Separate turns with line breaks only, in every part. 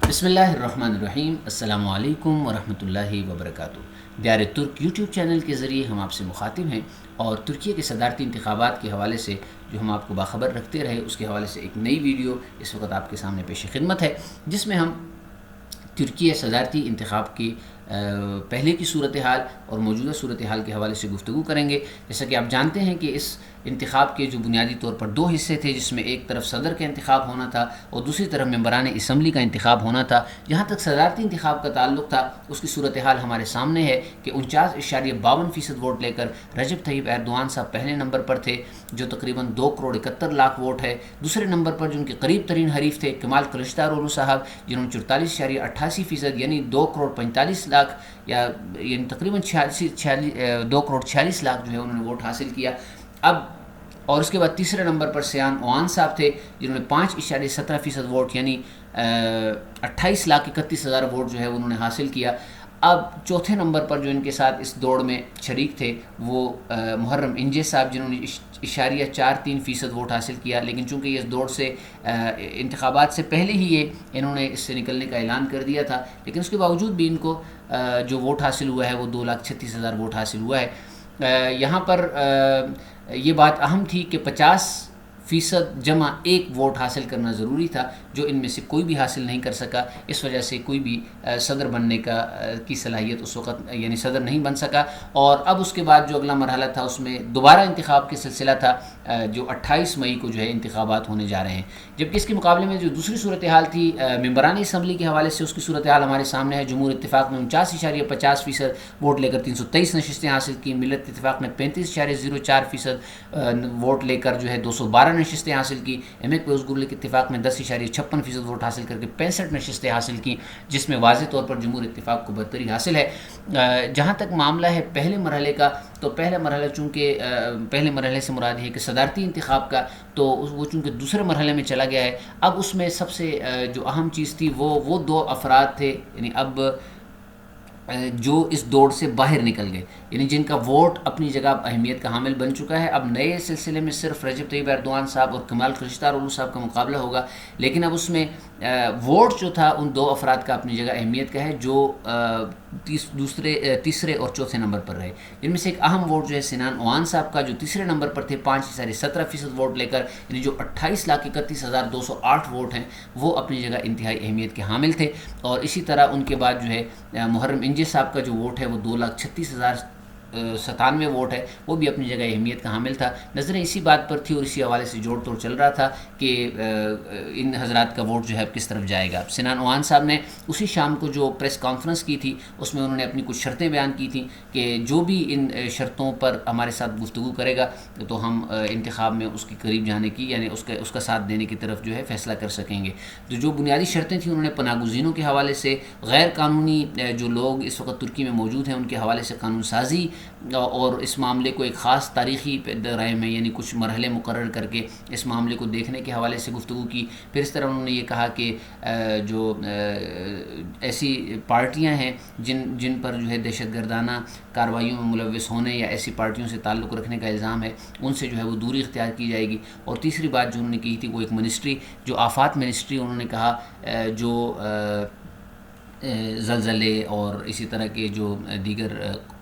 بسم اللہ الرحمن الرحیم۔ السلام علیکم ورحمۃ اللہ وبرکاتہ۔ دیار ترک یوٹیوب چینل کے ذریعے ہم آپ سے مخاطب ہیں اور ترکیے کے صدارتی انتخابات کے حوالے سے جو ہم آپ کو باخبر رکھتے رہے اس کے حوالے سے ایک نئی ویڈیو اس وقت آپ کے سامنے پیش خدمت ہے، جس میں ہم ترکیہ صدارتی انتخاب کی پہلے کی صورتحال اور موجودہ صورتحال کے حوالے سے گفتگو کریں گے۔ جیسا کہ آپ جانتے ہیں کہ اس انتخاب کے جو بنیادی طور پر دو حصے تھے، جس میں ایک طرف صدر کا انتخاب ہونا تھا اور دوسری طرف ممبران اسمبلی کا انتخاب ہونا تھا۔ جہاں تک صدارتی انتخاب کا تعلق تھا اس کی صورتحال ہمارے سامنے ہے کہ 49.52% ووٹ لے کر رجب طیب ایردوان صاحب پہلے نمبر پر تھے، جو تقریباً 2.71 کروڑ ووٹ ہے۔ دوسرے نمبر پر جو ان کے قریب ترین حریف تھے کمال کلچدارولو صاحب، جنہوں نے 44.88% یعنی 2.45 کروڑ یعنی تقریباً 2.46 کروڑ جو ہے انہوں نے ووٹ حاصل کیا۔ اور اس کے بعد تیسرے نمبر پر سیان اوان صاحب تھے، جنہوں نے 5.17% ووٹ یعنی 28,31,000 ووٹ جو ہے انہوں نے حاصل کیا۔ اب چوتھے نمبر پر جو ان کے ساتھ اس دوڑ میں شریک تھے وہ محرم انجے صاحب، جنہوں نے 0.43% ووٹ حاصل کیا، لیکن چونکہ یہ اس دوڑ سے انتخابات سے پہلے ہی انہوں نے اس سے نکلنے کا اعلان کر دیا تھا، لیکن اس کے باوجود بھی ان کو جو ووٹ حاصل ہوا ہے وہ 2,36,000 ووٹ حاصل ہوا ہے۔ یہاں پر یہ بات اہم تھی کہ 50% جمع ایک ووٹ حاصل کرنا ضروری تھا، جو ان میں سے کوئی بھی حاصل نہیں کر سکا۔ اس وجہ سے کوئی بھی صدر بننے کی صلاحیت اس وقت یعنی صدر نہیں بن سکا۔ اور اب اس کے بعد جو اگلا مرحلہ تھا اس میں دوبارہ انتخاب کے سلسلہ تھا، جو 28 مئی کو جو ہے انتخابات ہونے جا رہے ہیں۔ جبکہ اس کے مقابلے میں جو دوسری صورتحال تھی ممبران اسمبلی کے حوالے سے، اس کی صورتحال ہمارے سامنے ہے۔ جمہور اتفاق نے 49.50% ووٹ لے کر 323 نشستیں حاصل کی۔ ملت اتفاق نے 35.04% ووٹ لے کر جو ہے 212 نشستیں حاصل کی۔ احمد پیوزگرلک اتفاق نے 10.56% ووٹ حاصل کر کے 65 نشستیں حاصل کی، جس میں واضح طور پر جمہور اتفاق کو برتری حاصل ہے۔ جہاں تک معاملہ ہے پہلے مرحلے کا، تو پہلا مرحلہ چونکہ پہلے مرحلے سے مراد ہے کہ صدارتی انتخاب کا، تو وہ چونکہ دوسرے مرحلے میں چلا گیا ہے۔ اب اس میں سب سے جو اہم چیز تھی وہ دو افراد تھے، یعنی اب جو اس دوڑ سے باہر نکل گئے، یعنی جن کا ووٹ اپنی جگہ اہمیت کا حامل بن چکا ہے۔ اب نئے سلسلے میں صرف رجب طیب ایردوان صاحب اور کمال کلچدارولو صاحب کا مقابلہ ہوگا، لیکن اب اس میں ووٹ جو تھا ان دو افراد کا اپنی جگہ اہمیت کا ہے، جو تیسرے اور چوتھے نمبر پر رہے۔ جن میں سے ایک اہم ووٹ جو ہے سنان اوان صاحب کا، جو تیسرے نمبر پر تھے 5.17% ووٹ لے کر، یعنی جو 28,31,208 ووٹ ہیں وہ اپنی جگہ انتہائی اہمیت کے حامل تھے۔ اور اسی طرح ان کے بعد جو ہے محرم انجے صاحب کا جو ووٹ ہے وہ 2,36,097 ووٹ ہے، وہ بھی اپنی جگہ اہمیت کا حامل تھا۔ نظریں اسی بات پر تھی اور اسی حوالے سے جوڑ توڑ چل رہا تھا کہ ان حضرات کا ووٹ جو ہے کس طرف جائے گا۔ سنان اوان صاحب نے اسی شام کو جو پریس کانفرنس کی تھی اس میں انہوں نے اپنی کچھ شرطیں بیان کی تھیں کہ جو بھی ان شرطوں پر ہمارے ساتھ گفتگو کرے گا تو ہم انتخاب میں اس کے قریب جانے کی یعنی اس کا ساتھ دینے کی طرف جو ہے فیصلہ کر سکیں گے۔ تو جو بنیادی شرطیں تھیں انہوں نے پناہ گزینوں کے حوالے سے، غیر قانونی جو لوگ اس وقت ترکی میں موجود ہیں ان کے حوالے سے قانون سازی، اور اس معاملے کو ایک خاص تاریخی رائے میں یعنی کچھ مرحلے مقرر کر کے اس معاملے کو دیکھنے کے حوالے سے گفتگو کی۔ پھر اس طرح انہوں نے یہ کہا کہ جو ایسی پارٹیاں ہیں جن پر جو ہے دہشت گردانہ کارروائیوں میں ملوث ہونے یا ایسی پارٹیوں سے تعلق رکھنے کا الزام ہے، ان سے جو ہے وہ دوری اختیار کی جائے گی۔ اور تیسری بات جو انہوں نے کی تھی وہ ایک منسٹری، جو آفات منسٹری انہوں نے کہا، جو زلزلے اور اسی طرح کے جو دیگر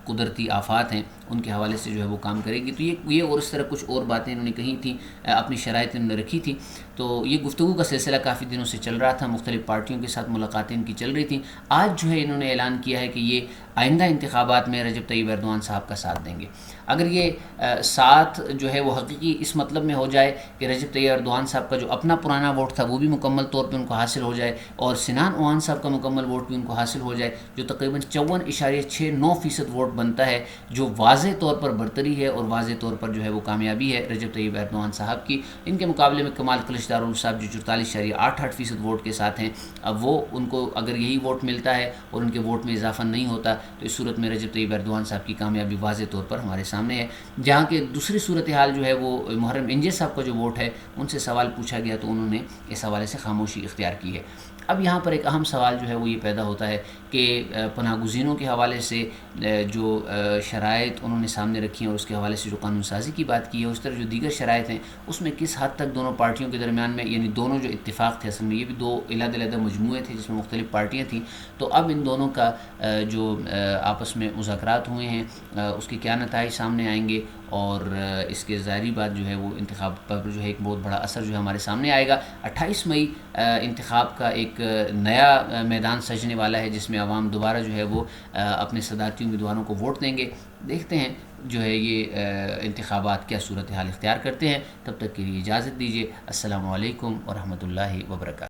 قدرتی آفات ہیں ان کے حوالے سے جو ہے وہ کام کرے گی۔ تو یہ اور اس طرح کچھ اور باتیں انہوں نے کہی تھیں، اپنی شرائط انہوں نے رکھی تھی۔ تو یہ گفتگو کا سلسلہ کافی دنوں سے چل رہا تھا، مختلف پارٹیوں کے ساتھ ملاقاتیں ان کی چل رہی تھیں۔ آج جو ہے انہوں نے اعلان کیا ہے کہ یہ آئندہ انتخابات میں رجب طیب ایردوان صاحب کا ساتھ دیں گے۔ اگر یہ ساتھ جو ہے وہ حقیقی اس مطلب میں ہو جائے کہ رجب طیب ایردوان صاحب کا جو اپنا پرانا ووٹ تھا وہ بھی مکمل طور پہ ان کو حاصل ہو جائے اور سنان اوان صاحب کا مکمل ووٹ بھی ان کو حاصل ہو جائے، جو تقریباً 54.69% ووٹ بنتا ہے، جو واضح طور پر برتری ہے اور واضح طور پر جو ہے وہ کامیابی ہے رجب طیب ایردوان صاحب کی۔ ان کے مقابلے میں کمال کلچدارولو صاحب جو 44.88% ووٹ کے ساتھ ہیں، اب وہ ان کو اگر یہی ووٹ ملتا ہے اور ان کے ووٹ میں اضافہ نہیں ہوتا تو اس صورت میں رجب طیب ایردوان صاحب کی کامیابی واضح طور پر ہمارے سامنے ہے۔ جہاں کہ دوسری صورتحال جو ہے وہ محرم انجے صاحب کا جو ووٹ ہے ان سے سوال پوچھا گیا تو انہوں نے اس حوالے سے خاموشی اختیار کی ہے۔ اب یہاں پر ایک اہم سوال جو ہے وہ یہ پیدا ہوتا ہے کہ پناہ گزینوں کے حوالے سے جو شرائط انہوں نے سامنے رکھی ہیں اور اس کے حوالے سے جو قانون سازی کی بات کی ہے، اس طرح جو دیگر شرائط ہیں اس میں کس حد تک دونوں پارٹیوں کے درمیان میں، یعنی دونوں جو اتفاق تھے، اصل میں یہ بھی دو علیحدہ مجموعے تھے جس میں مختلف پارٹیاں تھیں، تو اب ان دونوں کا جو آپس میں مذاکرات ہوئے ہیں اس کے کیا نتائج سامنے آئیں گے، اور اس کے ظاہری بات جو ہے وہ انتخاب پر جو ہے ایک بہت بڑا اثر جو ہے ہمارے سامنے آئے گا۔ 28 مئی انتخاب کا ایک نیا میدان سجنے والا ہے جس میں عوام دوبارہ جو ہے وہ اپنے صدارتی امیدواروں کو ووٹ دیں گے۔ دیکھتے ہیں جو ہے یہ انتخابات کیا صورتحال اختیار کرتے ہیں۔ تب تک کے لیے اجازت دیجیے۔ السلام علیکم ورحمۃ اللہ وبرکاتہ۔